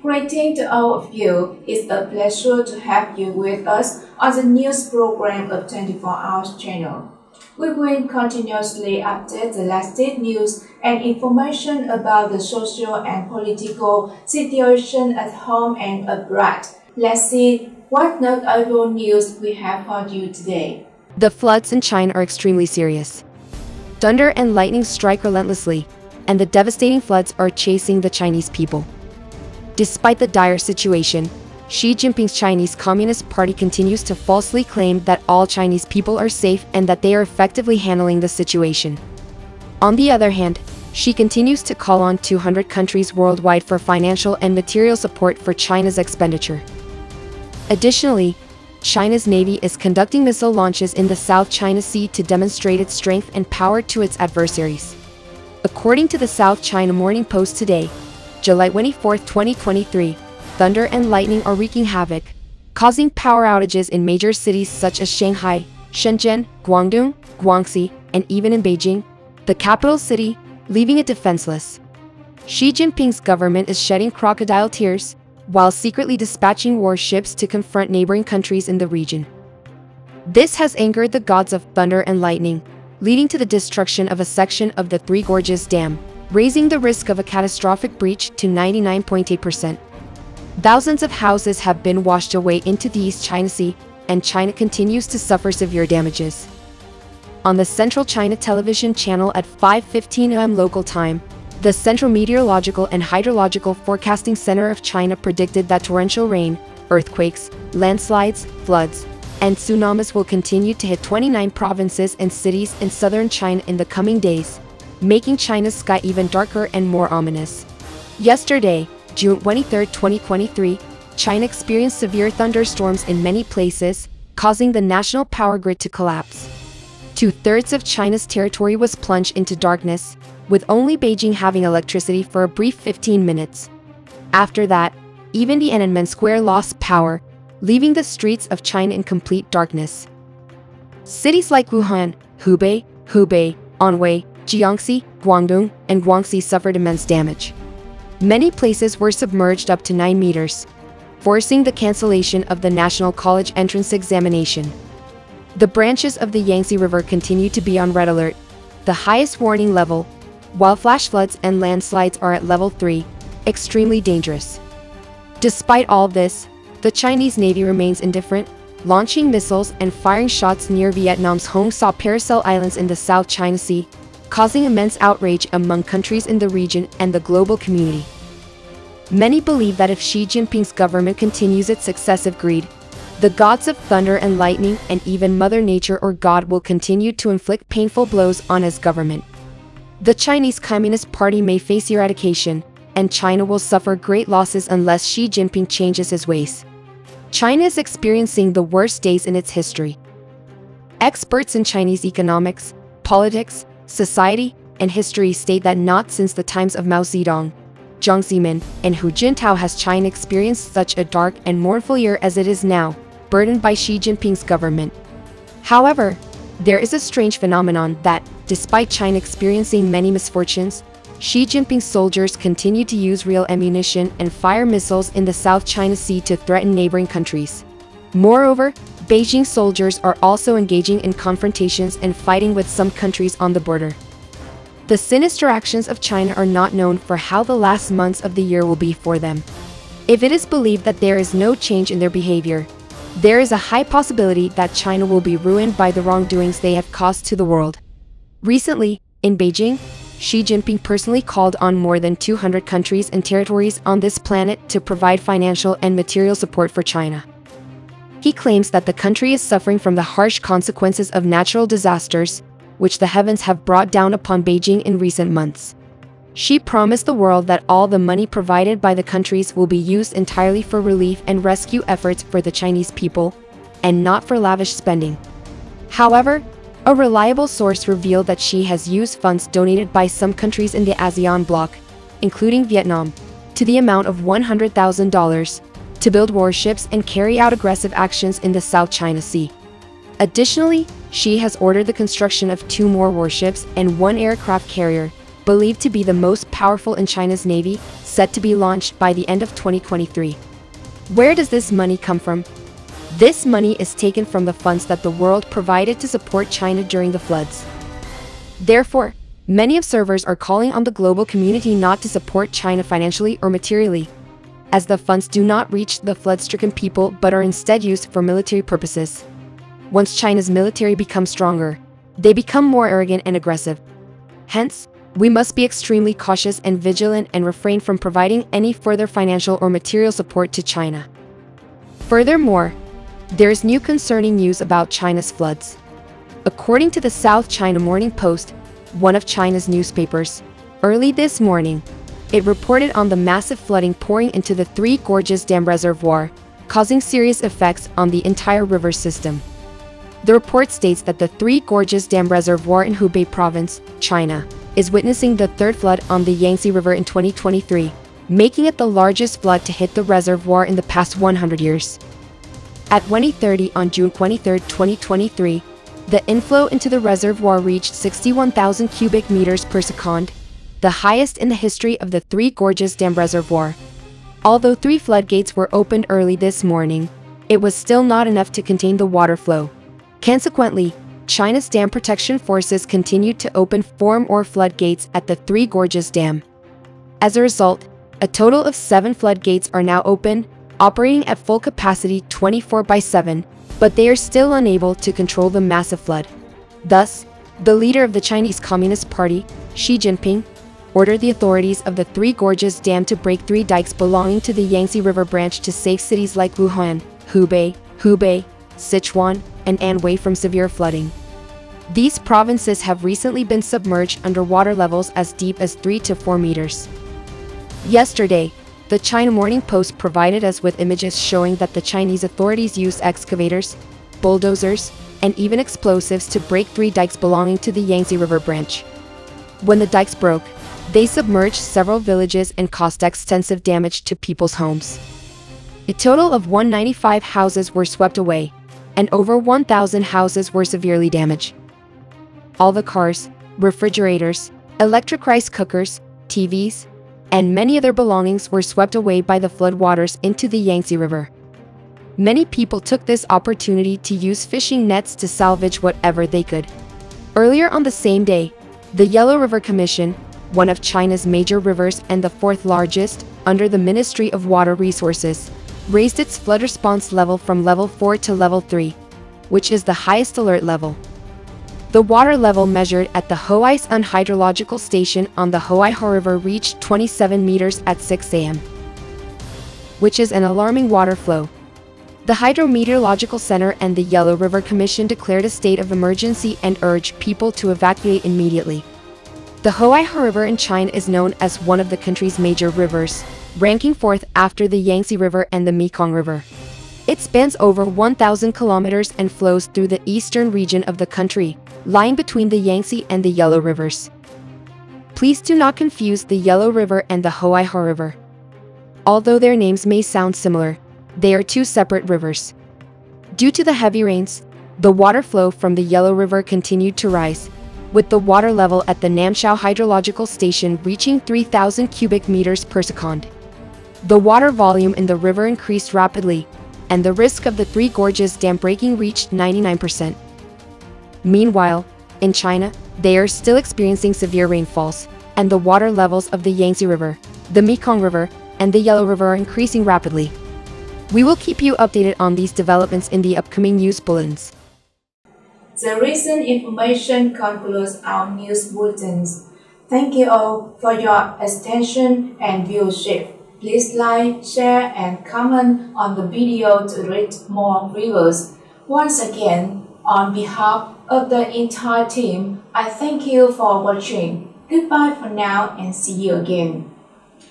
Greeting to all of you. It's a pleasure to have you with us on the news program of 24 Hours channel. We will continuously update the latest news and information about the social and political situation at home and abroad. Let's see what notable news we have for you today. The floods in China are extremely serious. Thunder and lightning strike relentlessly, and the devastating floods are chasing the Chinese people. Despite the dire situation, Xi Jinping's Chinese Communist Party continues to falsely claim that all Chinese people are safe and that they are effectively handling the situation. On the other hand, Xi continues to call on 200 countries worldwide for financial and material support for China's expenditure. Additionally, China's Navy is conducting missile launches in the South China Sea to demonstrate its strength and power to its adversaries. According to the South China Morning Post today, July 24, 2023, thunder and lightning are wreaking havoc, causing power outages in major cities such as Shanghai, Shenzhen, Guangdong, Guangxi, and even in Beijing, the capital city, leaving it defenseless. Xi Jinping's government is shedding crocodile tears, while secretly dispatching warships to confront neighboring countries in the region. This has angered the gods of thunder and lightning, leading to the destruction of a section of the Three Gorges Dam, raising the risk of a catastrophic breach to 99.8%. Thousands of houses have been washed away into the East China Sea, and China continues to suffer severe damages. On the Central China Television channel at 5:15 am local time, the Central Meteorological and Hydrological Forecasting Center of China predicted that torrential rain, earthquakes, landslides, floods, and tsunamis will continue to hit 29 provinces and cities in southern China in the coming days, making China's sky even darker and more ominous. Yesterday, June 23, 2023, China experienced severe thunderstorms in many places, causing the national power grid to collapse. Two-thirds of China's territory was plunged into darkness, with only Beijing having electricity for a brief 15 minutes. After that, even the Tiananmen Square lost power, leaving the streets of China in complete darkness. Cities like Wuhan, Hubei, Anhui, Jiangxi, Guangdong, and Guangxi suffered immense damage. Many places were submerged up to 9 meters, forcing the cancellation of the National College entrance examination. The branches of the Yangtze River continue to be on red alert, the highest warning level, while flash floods and landslides are at level 3, extremely dangerous. Despite all this, the Chinese Navy remains indifferent, launching missiles and firing shots near Vietnam's Hong Sa Paracel Islands in the South China Sea, causing immense outrage among countries in the region and the global community. Many believe that if Xi Jinping's government continues its excessive greed, the gods of thunder and lightning and even Mother Nature or God will continue to inflict painful blows on his government. The Chinese Communist Party may face eradication, and China will suffer great losses unless Xi Jinping changes his ways. China is experiencing the worst days in its history. Experts in Chinese economics, politics, society, and history state that not since the times of Mao Zedong, Jiang Zemin, and Hu Jintao has China experienced such a dark and mournful year as it is now, burdened by Xi Jinping's government. However, there is a strange phenomenon that, despite China experiencing many misfortunes, Xi Jinping's soldiers continue to use real ammunition and fire missiles in the South China Sea to threaten neighboring countries. Moreover, Beijing soldiers are also engaging in confrontations and fighting with some countries on the border. The sinister actions of China are not known for how the last months of the year will be for them. If it is believed that there is no change in their behavior, there is a high possibility that China will be ruined by the wrongdoings they have caused to the world. Recently, in Beijing, Xi Jinping personally called on more than 200 countries and territories on this planet to provide financial and material support for China. He claims that the country is suffering from the harsh consequences of natural disasters, which the heavens have brought down upon Beijing in recent months. Xi promised the world that all the money provided by the countries will be used entirely for relief and rescue efforts for the Chinese people, and not for lavish spending. However, a reliable source revealed that Xi has used funds donated by some countries in the ASEAN bloc, including Vietnam, to the amount of $100,000, to build warships and carry out aggressive actions in the South China Sea. Additionally, Xi has ordered the construction of 2 more warships and 1 aircraft carrier, believed to be the most powerful in China's navy, set to be launched by the end of 2023. Where does this money come from? This money is taken from the funds that the world provided to support China during the floods. Therefore, many observers are calling on the global community not to support China financially or materially, as the funds do not reach the flood-stricken people but are instead used for military purposes. Once China's military becomes stronger, they become more arrogant and aggressive. Hence, we must be extremely cautious and vigilant and refrain from providing any further financial or material support to China. Furthermore, there is new concerning news about China's floods. According to the South China Morning Post, one of China's newspapers, early this morning, it reported on the massive flooding pouring into the Three Gorges Dam reservoir, causing serious effects on the entire river system. The report states that the Three Gorges Dam reservoir in Hubei province, China, is witnessing the third flood on the Yangtze River in 2023, making it the largest flood to hit the reservoir in the past 100 years. At 20:30 on June 23, 2023, the inflow into the reservoir reached 61,000 cubic meters per second, the highest in the history of the Three Gorges Dam reservoir. Although 3 floodgates were opened early this morning, it was still not enough to contain the water flow. Consequently, China's dam protection forces continued to open 4 more floodgates at the Three Gorges Dam. As a result, a total of 7 floodgates are now open, operating at full capacity 24/7, but they are still unable to control the massive flood. Thus, the leader of the Chinese Communist Party, Xi Jinping, ordered the authorities of the Three Gorges Dam to break 3 dikes belonging to the Yangtze River branch to save cities like Wuhan, Hubei, Sichuan, and Anhui from severe flooding. These provinces have recently been submerged under water levels as deep as 3 to 4 meters. Yesterday, the China Morning Post provided us with images showing that the Chinese authorities used excavators, bulldozers, and even explosives to break 3 dikes belonging to the Yangtze River branch. When the dikes broke, they submerged several villages and caused extensive damage to people's homes. A total of 195 houses were swept away, and over 1,000 houses were severely damaged. All the cars, refrigerators, electric rice cookers, TVs, and many other belongings were swept away by the floodwaters into the Yangtze River. Many people took this opportunity to use fishing nets to salvage whatever they could. Earlier on the same day, the Yellow River Commission, one of China's major rivers and the 4th largest, under the Ministry of Water Resources, raised its flood response level from level 4 to level 3, which is the highest alert level. The water level measured at the Hoai-sun Hydrological Station on the Hoai-ho River reached 27 meters at 6 a.m., which is an alarming water flow. The Hydrometeorological Center and the Yellow River Commission declared a state of emergency and urged people to evacuate immediately. The Hoai-ho River in China is known as one of the country's major rivers, ranking 4th after the Yangtze River and the Mekong River. It spans over 1,000 kilometers and flows through the eastern region of the country, lying between the Yangtze and the Yellow Rivers. Please do not confuse the Yellow River and the Hoai-ho River. Although their names may sound similar, they are 2 separate rivers. Due to the heavy rains, the water flow from the Yellow River continued to rise, with the water level at the Namshao Hydrological Station reaching 3,000 cubic meters per second. The water volume in the river increased rapidly, and the risk of the Three Gorges Dam breaking reached 99%. Meanwhile, in China, they are still experiencing severe rainfalls, and the water levels of the Yangtze River, the Mekong River, and the Yellow River are increasing rapidly. We will keep you updated on these developments in the upcoming news bulletins. The recent information concludes our news bulletins. Thank you all for your attention and viewership. Please like, share, and comment on the video to reach more viewers. Once again, on behalf of the entire team, I thank you for watching. Goodbye for now and see you again.